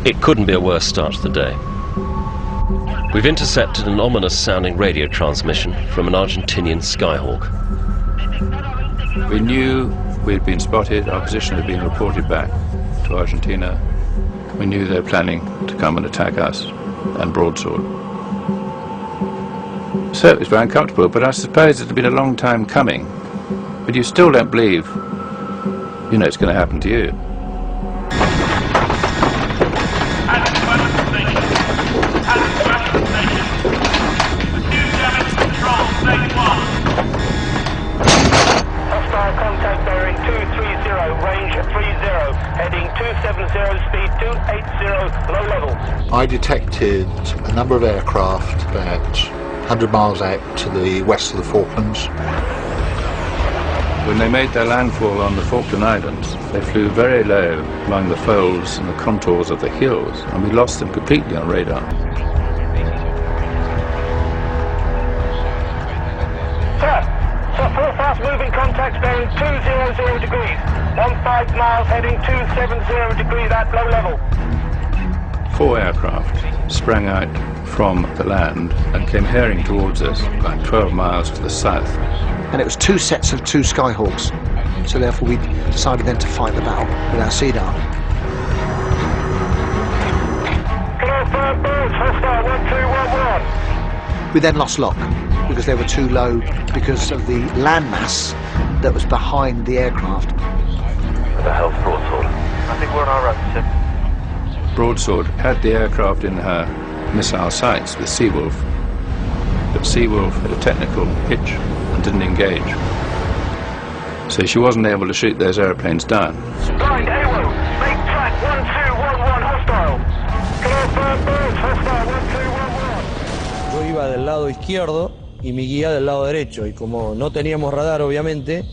It couldn't be a worse start to the day. We've intercepted an ominous-sounding radio transmission from an Argentinian Skyhawk. We knew we had been spotted, our position had been reported back to Argentina. We knew they were planning to come and attack us and Broadsword. So it was very uncomfortable, but I suppose it had been a long time coming. But you still don't believe, you know, it's going to happen to you. Hostile contact bearing 230, range 30, heading 270, speed 280, low level. I detected a number of aircraft about 100 miles out to the west of the Falklands. When they made their landfall on the Falkland Islands, they flew very low among the folds and the contours of the hills, and we lost them completely on radar. Four fast-moving contacts bearing 200 degrees, 15 miles heading 270 degrees at low level. 4 aircraft sprang out from the land and came herring towards us about 12 miles to the south. And it was 2 sets of 2 Skyhawks, so therefore we decided then to fight the battle with our Cedar. Confirmed birds, hostile 1211. We then lost lock because they were too low because of the landmass that was behind the aircraft. The health Broadsword. I think we're on our road, sir. Broadsword had the aircraft in her missile sights with Seawolf, but Seawolf had a technical hitch and didn't engage. So she wasn't able to shoot those airplanes down. Blind AWO, make track 1211 hostile. Confirmed birds, hostile 1211. Yo iba del lado izquierdo y mi guía del lado derecho, y como no teníamos radar obviamente,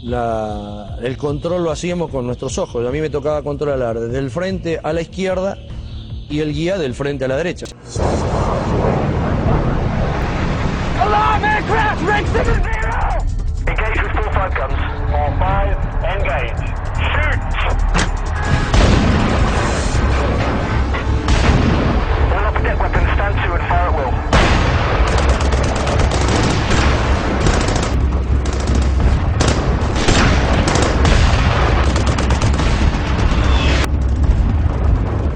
el control lo hacíamos con nuestros ojos. A mí me tocaba controlar desde el frente a la izquierda y el guía del frente a la derecha. Alarm aircraft, rank 70! Engage with 4-5 guns. 4-5, engage. Shoot! All upper deck weapons, stand to and fire at will.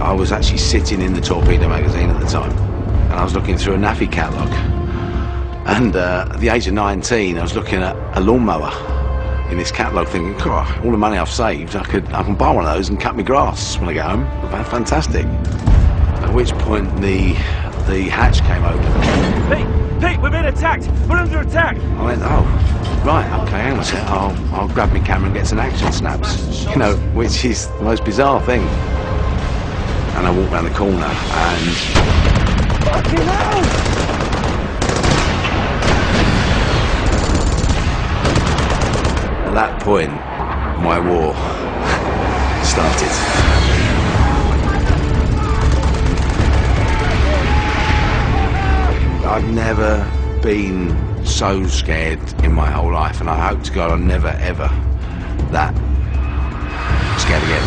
I was actually sitting in the torpedo magazine at the time, and I was looking through a NAFI catalogue, and at the age of 19 I was looking at a lawnmower in this catalogue thinking, God, all the money I've saved, I can buy one of those and cut my grass when I get home. Fantastic. At which point the hatch came open. Pete, we've been attacked! We're under attack! I went, oh, right, okay, hang on a sec, I'll grab my camera and get some action snaps, you know, which is the most bizarre thing. And I walked round the corner and... Fucking hell! At that point, my war started. I've never been so scared in my whole life, and I hope to God I'm never ever that scared again.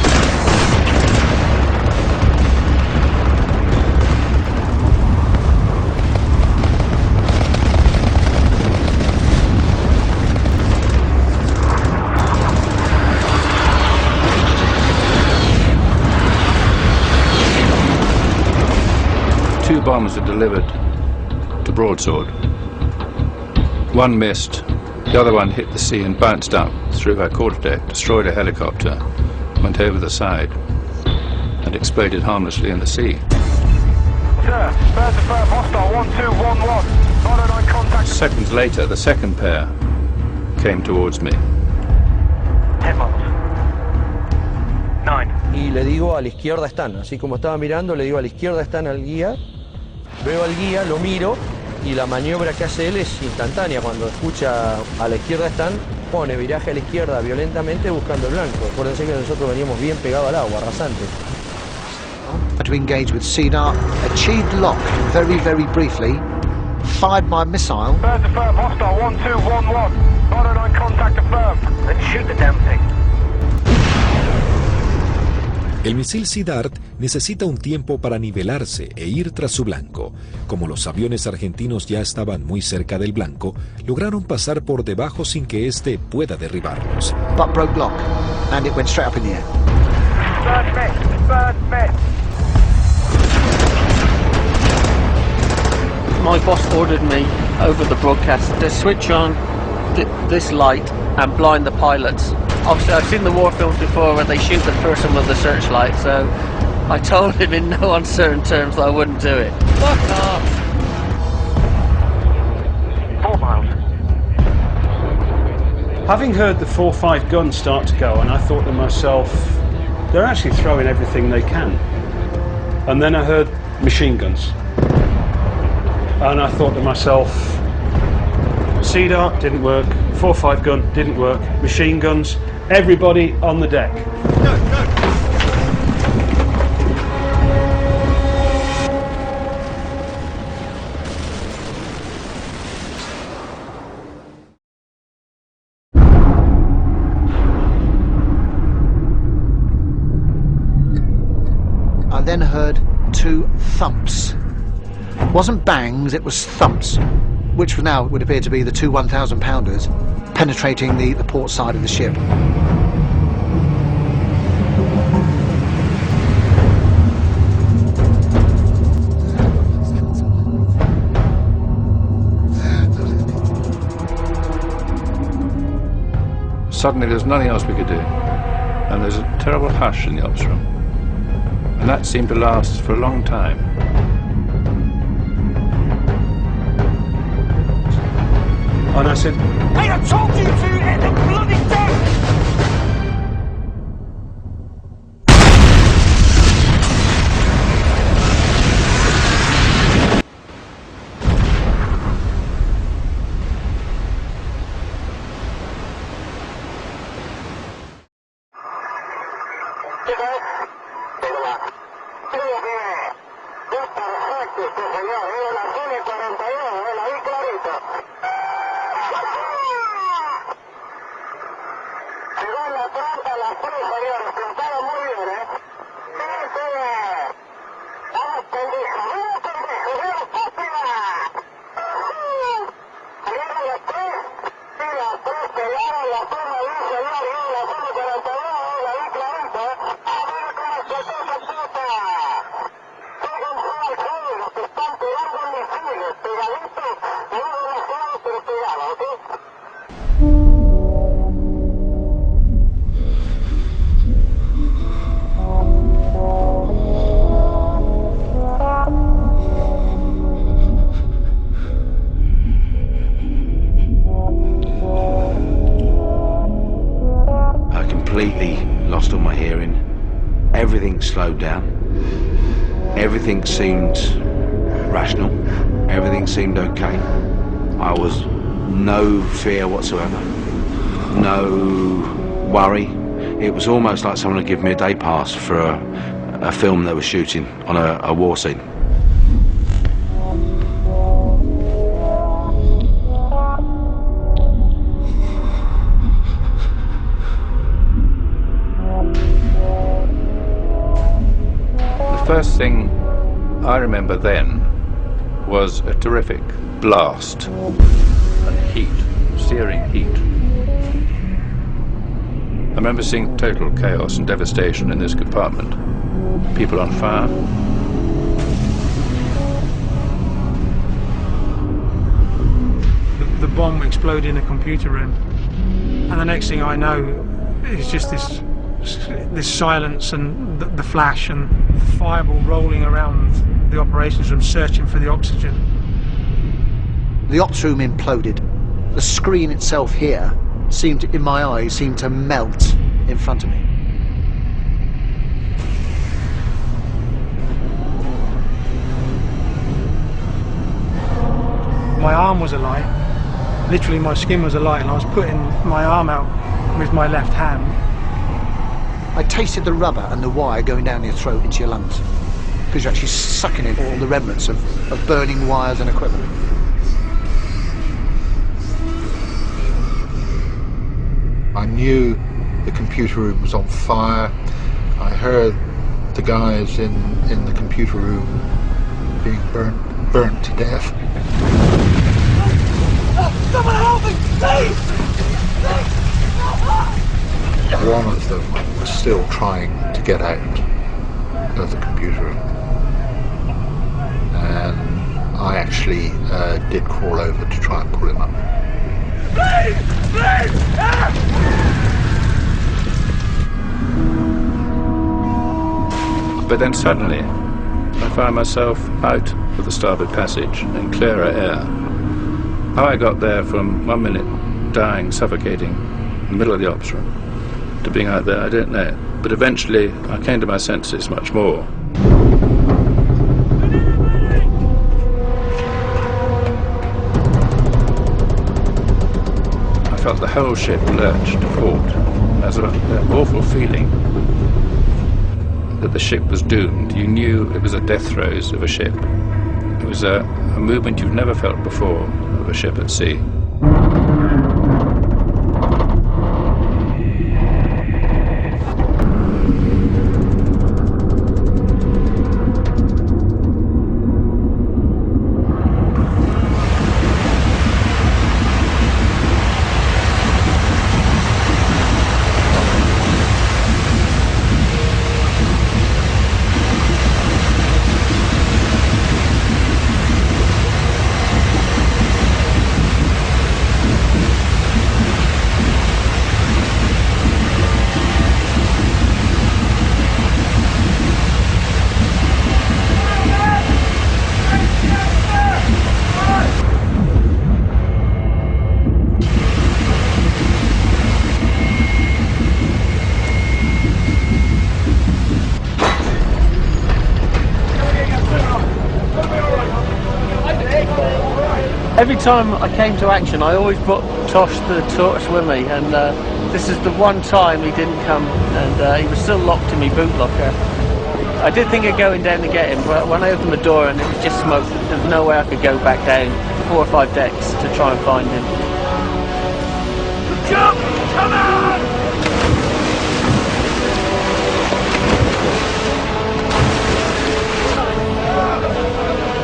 Two bombs were delivered to Broadsword. One missed, the other one hit the sea and bounced up through her quarterdeck, destroyed a helicopter, went over the side, and exploded harmlessly in the sea. Sir, birds affirm hostile 1211. 909 contact. Seconds later, the second pair came towards me. 10 miles. 9. Y le digo, a la izquierda están, así como estaba mirando, le digo, a la izquierda están al guía. Veo al guía, lo miro, y la maniobra que hace él es instantánea. Cuando escucha a la izquierda están, pone viraje a la izquierda violentamente buscando el blanco. Acuérdense que nosotros veníamos bien pegados al agua, rasante. To engage with Cedar, achieved lock very, very briefly, fired my missile. Bird to firm, hostile 1211. 909 contact to firm. Then shoot the damn thing. El misil Sea Dart necesita un tiempo para nivelarse e ir tras su blanco. Como los aviones argentinos ya estaban muy cerca del blanco, lograron pasar por debajo sin que éste pueda derribarlos. But broke lock, and it went straight up in the air. Bird miss, bird miss. My boss ordered me over the broadcast to switch on this light and blind the pilots. Obviously, I've seen the war films before where they shoot the person with the searchlight, so I told him in no uncertain terms that I wouldn't do it. Fuck off! 4 miles. Having heard the 4-5 guns start to go, and I thought to myself, they're actually throwing everything they can. And then I heard machine guns. And I thought to myself, Sea Dart didn't work, 4-5 gun didn't work, machine guns, everybody on the deck. Go, go. I then heard 2 thumps. It wasn't bangs, it was thumps, which now would appear to be the 2 1,000-pounders penetrating the port side of the ship. Suddenly there's nothing else we could do, and there's a terrible hush in the ops room, and that seemed to last for a long time. And I said, Hey, I told you to hit the bloody deck! Lost all my hearing. Everything slowed down. Everything seemed rational. Everything seemed okay. I was no fear whatsoever. No worry. It was almost like someone had given me a day pass for a film they were shooting on a war scene. The first thing I remember then was a terrific blast and heat, searing heat. I remember seeing total chaos and devastation in this compartment. People on fire. The bomb exploded in a computer room, and the next thing I know is just this silence and the flash and the fireball rolling around the operations room searching for the oxygen. The ops room imploded. The screen itself here seemed, in my eyes, seemed to melt in front of me. My arm was alight. Literally my skin was alight, and I was putting my arm out with my left hand. I tasted the rubber and the wire going down your throat into your lungs, because you're actually sucking in all the remnants of burning wires and equipment. knew the computer room was on fire. I heard the guys in the computer room being burnt to death. Someone help me! Please! One of them was still trying to get out of the computer room, and I actually did crawl over to try and pull him up. Please! Please! But then suddenly, I found myself out of the starboard passage in clearer air. How I got there from 1 minute dying, suffocating in the middle of the ops room to being out there, I don't know. But eventually, I came to my senses much more. I felt the whole ship lurch to port. As an awful feeling that the ship was doomed. You knew it was the death throes of a ship. It was a movement you've never felt before of a ship at sea. Every time I came to action, I always brought Tosh the tortoise with me, and this is the one time he didn't come, and he was still locked in my boot locker. I did think of going down to get him, but when I opened the door and it was just smoke, there's no way I could go back down 4 or 5 decks to try and find him. Jump! Come on!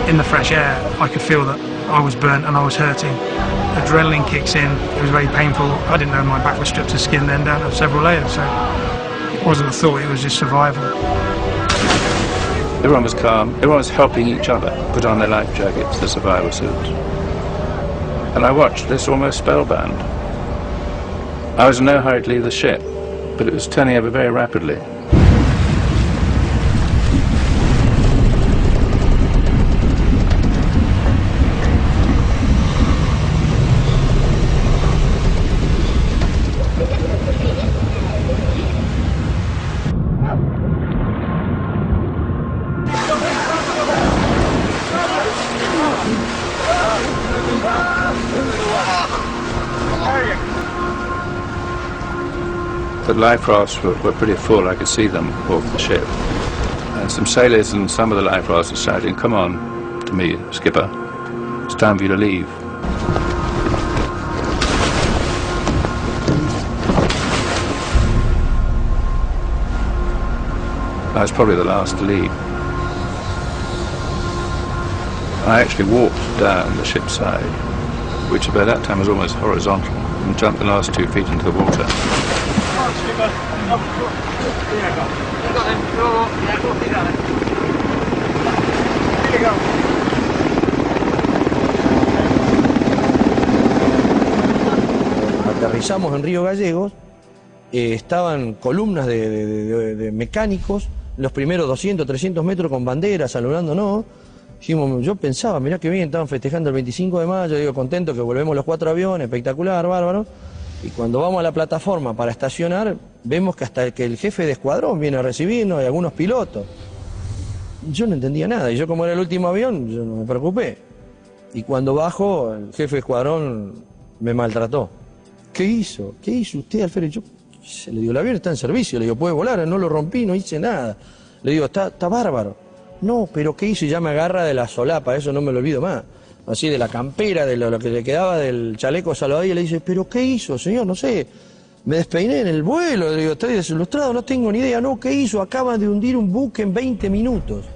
In the fresh air, I could feel that I was burnt and I was hurting. Adrenaline kicks in, it was very painful. I didn't know my back was stripped to skin then down to several layers, so it wasn't a thought, it was just survival. Everyone was calm, everyone was helping each other put on their life jackets, their survival suits. And I watched this almost spellbound. I was in no hurry to leave the ship, but it was turning over very rapidly. The life rafts were pretty full, I could see them off the ship. And some sailors and some of the life rafts were shouting, "Come on," to me, "Skipper, it's time for you to leave." I was probably the last to leave. I actually walked down the ship's side, which by that time was almost horizontal, and jumped the last 2 feet into the water. Aterrizamos en Río Gallegos, estaban columnas de mecánicos, los primeros 200, 300 metros con banderas saludándonos. Yo pensaba, mirá que bien, estaban festejando el 25 de mayo, digo, contento que volvemos los 4 aviones, espectacular, bárbaro. Y cuando vamos a la plataforma para estacionar, vemos que hasta que el jefe de escuadrón viene a recibirnos y algunos pilotos. Yo no entendía nada, y yo como era el último avión, yo no me preocupé. Y cuando bajo, el jefe de escuadrón me maltrató. ¿Qué hizo? ¿Qué hizo usted, alférez? Yo le digo, el avión está en servicio, le digo, puede volar, no lo rompí, no hice nada. Le digo, está bárbaro. No, pero ¿qué hizo? Y ya me agarra de la solapa, eso no me lo olvido más. Así de la campera, de lo que le quedaba del chaleco salvavidas, le dice, ¿pero qué hizo, señor? No sé. Me despeiné en el vuelo, le digo, estoy desilustrado, no tengo ni idea, no, ¿qué hizo? Acaba de hundir un buque en 20 minutos.